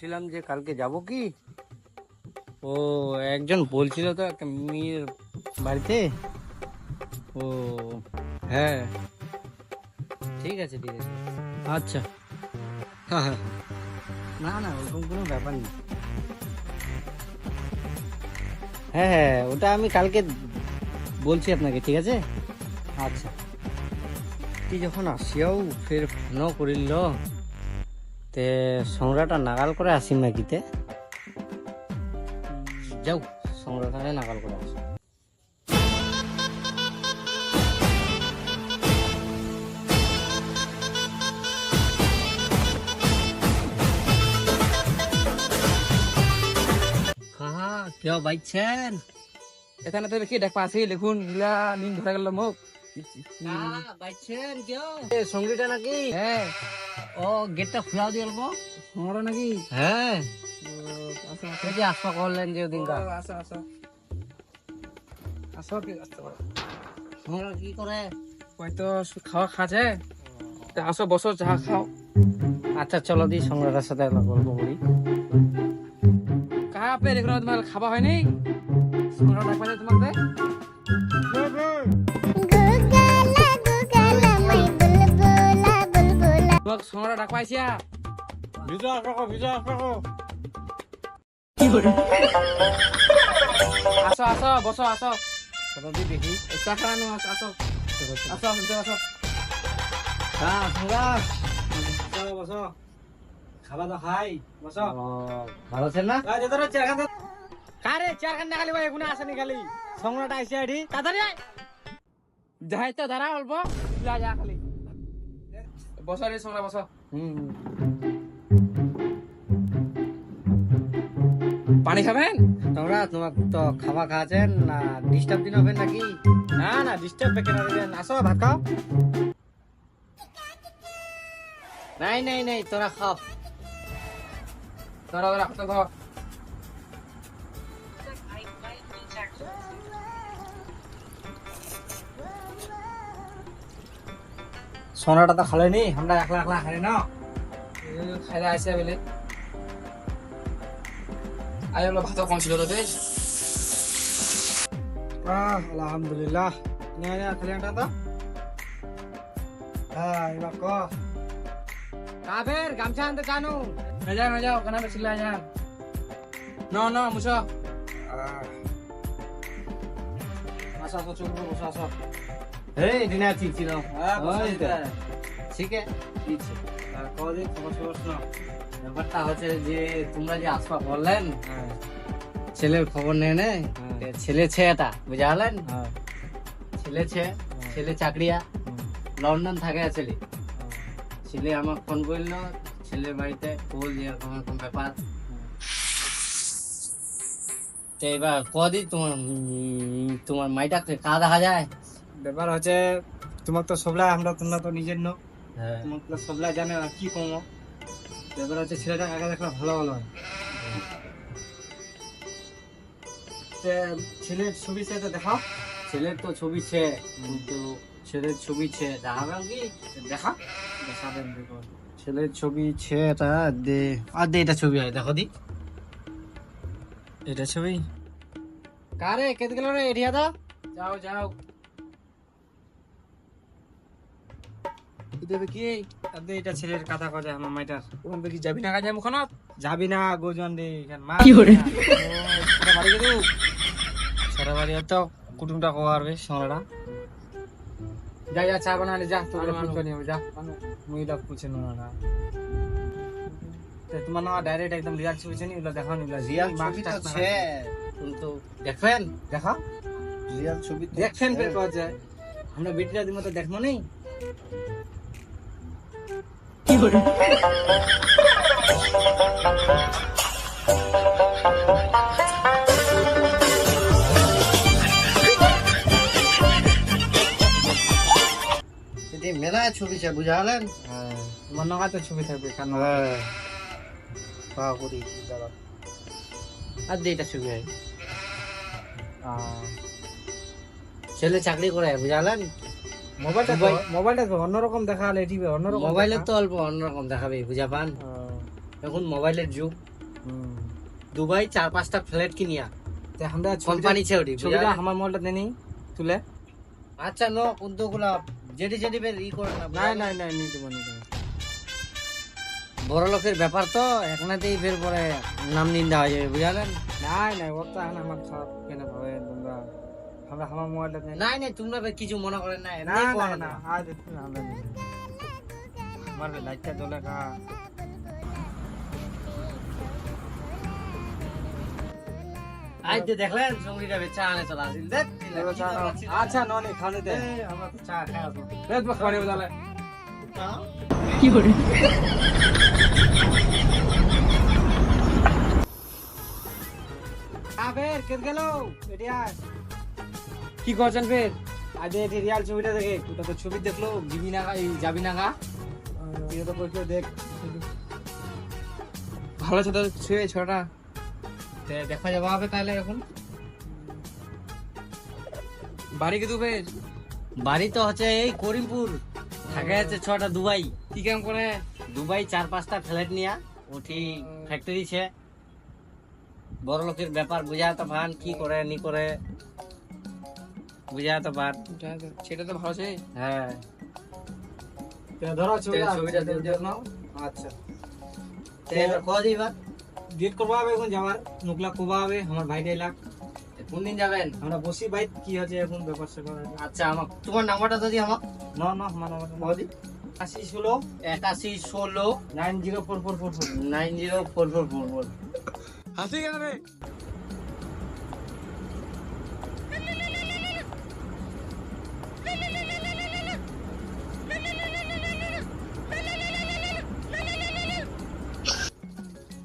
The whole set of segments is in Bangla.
বলছিলাম যে কালকে যাব কি? ও একজন বলছিল তো একটা মেয়ের বাড়িতে। ও হ্যাঁ, ঠিক আছে ঠিক আছে, আচ্ছা। হ্যাঁ হ্যাঁ, না না ওরকম কোনো ব্যাপার নেই। হ্যাঁ হ্যাঁ, ওটা আমি কালকে বলছি আপনাকে, ঠিক আছে? আচ্ছা, তুই যখন আসিয়াও ফের ফোনও করিল তে সংরাটা নাগাল করে আসিম নাকিতে। যাও সংরাটারে নাগাল করে আসি। কাহা কেউ বাইছেন? এখানে তো কি দেখ পাচ্ছি লিখুন ইলা নিন ধরে গেল মুখ। বাইছেন কেউ? সঙ্গীটা নাকি? হ্যাঁ ও গেটটা খোলা দিয়ে অল্প। আমরা নাকি হ্যাঁ, আসো এই যে আসপা করলেন যে ওদিনকার। আসো আসো আসো কি আসতে পারো। সংরা কি করে? হয়তো খাওয়া খাচ্ছে, তা আসো বসো চা খাও। আচ্ছা চলো দি সংরাটার সাথে একটা গল্প করি। কাহা আপনি এখানে তোমার খাওয়া হয়নি? আমরা ডাক পাইলে তোমাকে তোমাকে সোনারা ডাক পাইছিয়া। ভিজা আসো। আসো আসো বসো আসো। চলো দি দেখি। চা খাওয়ানো আসো আসো আসো ভিতরে আসো। হ্যাঁ সংরা বসো বসো খাওয়া দাওয়া খাই বসো। ভালো আছেন না? কারে চারখান খালি ভাই এখানে আসেনি খালি সংরাটা আইসে আইডি তাড়াতাড়ি আয়। যাই তো দাঁড়া অল্প যা যা খালি বসো রে সংরা বসো। পানি খাবেন? তোমরা তোমার তো খাওয়া খাচ্ছেন না, ডিস্টার্ব দিন হবেন নাকি? না না ডিস্টার্ব কেন দিবেন, আসো ভাত খাও। নাই তোরা খাও। ধরো ধরো হাতে ধরো। সোনাটা তো খালেনি, আমরা একলা একলা খাই না। খাইলে আসে বলে আয় হলো ভাত কম ছিল তো বেশ। আলহামদুলিল্লাহ। খালি একটা তো এবার ক কাফের গামছা আনতে জানো না যাও কেন বেশিলা যান না মুছো। আসো আসো চুপ করে বসো আসো। এই দিনে ঠিক ছিল। ঠিক আছে কদিন খবর শোনো। ব্যাপারটা হচ্ছে যে তোমরা যে আসপা বললেন, ছেলের খবর নেই নে। ছেলে এটা বুঝালেন, ছেলে চাকরিয়া লন্ডন থাকে ছেলে। ছেলে আমার ফোন করলো, ছেলের বাড়িতে বল যে এরকম এরকম ব্যাপার। তো এবার কদিন তোমার মাইটাকে কা দেখা যায়? ব্যাপার হচ্ছে তোমার তো সবলা আমরা তোমরা তো নিজের নো হ্যাঁ, তোমার তো সবলা জানে আর কি কমো। ব্যাপার হচ্ছে ছেলেটা আগে দেখলে ভালো হয়। ছেলের ছবি সে দেখাও। ছেলের তো ছবি ছে, কিন্তু ছেলের ছবি ছে দেখাবেন কি? দেখা দেখাবেন দেখুন ছেলের ছবি ছে এটা দে, আর দে এটা ছবি হয় দেখো দি। এটা ছবি কারে কেটে গেল রে এরিয়া দা? যাও দেবে কি আর দে এটা ছেলের কথা কথা আমার মাইটার ওখান থেকে যাবি না কাজে মুখনত যাবি না গোজন রে এখান মা কি করে বাড়ি গেলু সারা বাড়ি তো কুটুমটা কোয়ারবে সোনাটা যা চা বানালে যা তোর পুছো নিও যা মুইলা পুছে না তে তোমার না ডাইরেক্ট একদম রিয়াল ছবি নি ওগুলো দেখাও নিলা রিয়াল ছবি তো ছে, কিন্তু দেখবেন দেখা রিয়াল ছবি তো দেখছেন ছে। ফের কয় যায় আমরা বিটিরা দিমতো দেখমো নেই মেলা ছবি ছে বুঝালেন। তোমার নগাতে ছবি থাকবে কারণ আর দে এটা ছবি হয়। ছেলে চাকরি করে বুঝালেন। মোবাইলটা অন্যরকম দেখালে টিভি অন্যরকম মোবাইলে তো অল্প অন্যরকম দেখাবে বুঝা পান। এখন মোবাইলের যুগ। দুবাই 4-5টা ফ্ল্যাট কিনিয়া তে আমরা কোম্পানি ছেড়ি ছবিটা আমার মোবাইলটা দেনি তুলে আচ্ছা নো উদ্যোগগুলা যেটি যেটি বের ই করে না নাই নি তোমার বড় লোকের ব্যাপার তো একনাতেই ফের পরে নাম নিন্দা হয়ে যাবে বুঝালেন নাই ওটা আমার খারাপ কেন ভাবে তোমরা আমরা আমার মোবাইলটা দেনি নাই তোমরা বের কিছু মনে করেন না না এমনি কোয়া না আজ আমরা আমার লাইটটা জ্বলে কা আজ যে দেখলেন সঙ্গীটা চা আনে চলা আসিল দেখ আচ্ছা ননি খানে দে আমরা তো চা খাই আসবো রে তো খানে বলে ফের কেট গেল এটিয়া কি করছেন ফের আজ এটি রিয়াল ছবিটা দেখে ওটা তো ছবি দেখলো দিবি না এই যাবি না গা তুই তো কইছো দেখ ভালো ছোট ছুঁয়ে ছোটা দেখা যাবে হবে তাহলে এখন বাড়ি কিন্তু ফের বাড়ি তো হচ্ছে এই করিমপুর থাকে আছে 6টা দুবাই কি কাম করে দুবাই 4-5টা ফ্ল্যাট নিয়া উঠি ফ্যাক্টরি ছে বড় লোকের ব্যাপার বুঝা তো ভান কি করে নি করে বুঝা তো ভান সেটা তো ভালো আছে হ্যাঁ ধরো ছবিটা দেখ নাও আচ্ছা এবার কো দিবা ডেট করবা হবে এখন যাওয়ার নুকলা কোবা হবে আমার ভাইটাই লাগ কোন দিন যাবেন আমরা বসি ভাই কি আছে এখন ব্যাপার স্যাপার আচ্ছা আমার তোমার নাম্বারটা যদি আমার না আমার বলি 80 16 81 16 904444 904444 হাসি কেন রে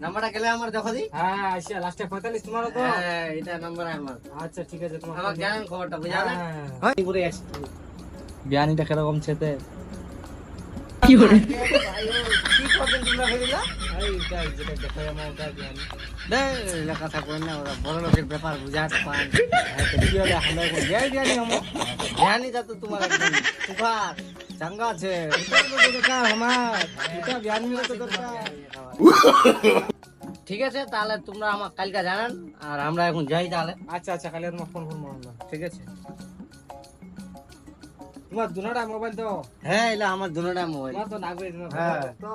নাম্বারটা গেলে আমার দেখো দি হ্যাঁ আচ্ছা লাস্টে 45 তোমার তো হ্যাঁ এটা নাম্বার আমার আচ্ছা ঠিক আছে তোমার আমার জানেন খবরটা বুঝালেন হ্যাঁ পুরো আসছে বিয়ানিটা কিরকম ছেতে কি করবেন তোমরা ভেবেলা এইটা যেটা দেখা আমার ওটা বিয়ানি কথা কই না ওরা বড় লোকের ব্যাপার বুঝাতে পান কি হলে আমরা এখন বিয়ানি আমরা জানি যা তো তোমার একদম সুপার চাঙ্গা আছে আমার এটা বিয়ানি তো দরকার ঠিক আছে তাহলে তোমরা আমার কালকে জানান আর আমরা এখন যাই তাহলে আচ্ছা কালে তোমার ফোন মারলাম ঠিক আছে তোমার দুনাটা মোবাইল তো হ্যাঁ এলা আমার দুটোটা মোবাইল তোমার তো নাগরিক হ্যাঁ। তো